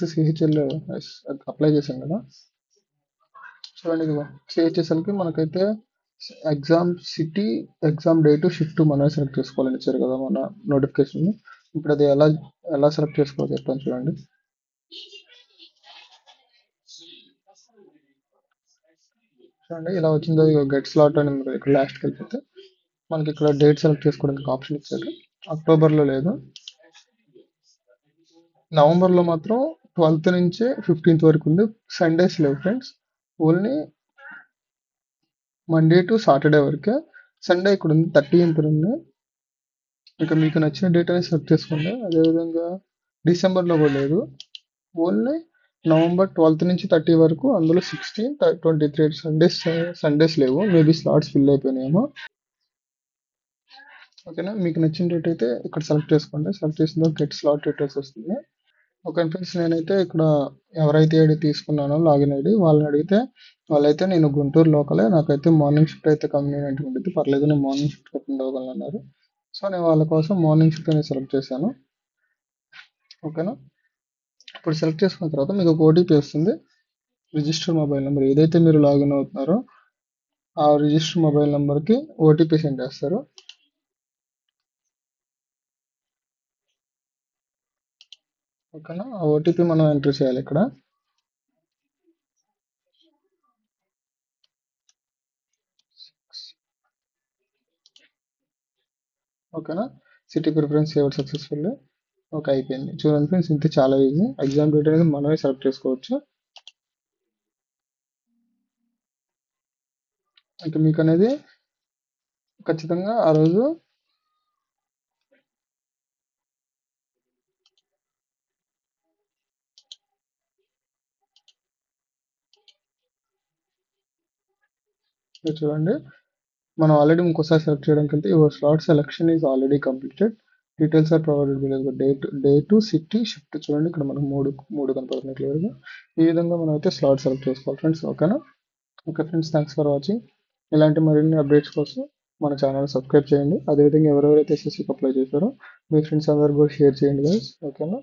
చేసి సిహెచ్ఎల్ అప్లై చేశాం కదా. చూడండి ఇదిగో సిహెచ్ఎస్ఎల్కి మనకైతే exam city, exam date, shift మనమే సెలెక్ట్ చేసుకోవాలని ఇచ్చారు కదా మన నోటిఫికేషన్. ఇప్పుడు అది ఎలా ఎలా సెలెక్ట్ చేసుకోవాలో చెప్తాను చూడండి. చూడండి ఇలా వచ్చిందో గెట్ స్లాట్ అని మీరు ఇక్కడ లాస్ట్కి వెళ్ళిపోతే మనకి ఇక్కడ డేట్ సెలెక్ట్ చేసుకోవడానికి ఆప్షన్ ఇచ్చారు. అక్టోబర్లో లేదు, నవంబర్లో మాత్రం 12th నుంచి 15th వరకు ఉంది. సండేస్ లేవు friends, only Monday to Saturday వరకే. సండే ఇక్కడ ఉంది, 30th ఉంది. ఇక మీకు నచ్చిన డేట్ అనేది సెలెక్ట్ చేసుకోండి. అదేవిధంగా డిసెంబర్లో కూడా లేదు, ఓన్లీ నవంబర్ 12th నుంచి 30 వరకు. అందులో 16, 23 సండేస్ లేవు, మేబీ స్లాట్స్ ఫిల్ అయిపోయినాయేమో. ఓకేనా, మీకు నచ్చిన డేట్ అయితే ఇక్కడ సెలెక్ట్ చేసుకోండి. సెలెక్ట్ చేసిన గెట్ స్లాట్ డీటెయిల్స్ వస్తుంది. ఓకే ఫ్రెండ్స్, నేనైతే ఇక్కడ ఎవరైతే ఐడి తీసుకున్నానో లాగిన్ ఐడి వాళ్ళని అడిగితే వాళ్ళైతే నేను గుంటూరు లోకలే, నాకైతే మార్నింగ్ షిఫ్ట్ అయితే కన్వీనియంట్ ఉంటుంది, పర్లేదు నేను మార్నింగ్ షిఫ్ట్ అటెండ్ అవ్వగలను అన్నారు. సో నేను వాళ్ళ కోసం మార్నింగ్ షిఫ్ట్ అనేది సెలెక్ట్ చేశాను. ఓకేనా, ఇప్పుడు సెలెక్ట్ చేసుకున్న తర్వాత మీకు ఒక ఓటీపీ వస్తుంది. రిజిస్టర్ మొబైల్ నెంబర్ ఏదైతే మీరు లాగిన్ అవుతున్నారో ఆ రిజిస్టర్ మొబైల్ నెంబర్కి ఓటీపీ సెండ్ చేస్తారు. ఓకేనా, ఆ ఓటీపీ మనం ఎంటర్ చేయాలి ఇక్కడ. ఓకేనా, city preference saved successful. Okay అయిపోయింది. చూడండి ఫ్రెండ్స్, ఇంత చాలా ఈజీ. ఎగ్జామ్ డేట్ అనేది మనమే సెలెక్ట్ చేసుకోవచ్చు. ఇంకా మీకు అనేది ఖచ్చితంగా ఆ రోజు చూడండి, మనం ఆల్రెడీ ఇంకోసారి సెలెక్ట్ చేయడానికి వెళ్తే your slot selection is already completed, details are provided below. Date, city, shift. చూడండి ఇక్కడ మనకు మూడు కనపడుతున్నాయి క్లియర్గా. ఈ విధంగా మనం అయితే స్లాట్ సెలెక్ట్ చేసుకోవాలి ఫ్రెండ్స్. ఓకేనా. Okay friends, thanks for watching. ఇలాంటి మరిన్ని అప్డేట్స్ కోసం మన ఛానల్ సబ్స్క్రైబ్ చేయండి. అదేవిధంగా ఎవరెవరైతే ఎస్ఎస్సికి అప్లై చేశారో మీ ఫ్రెండ్స్ అందరు కూడా షేర్ చేయండి గైస్. ఓకేనా.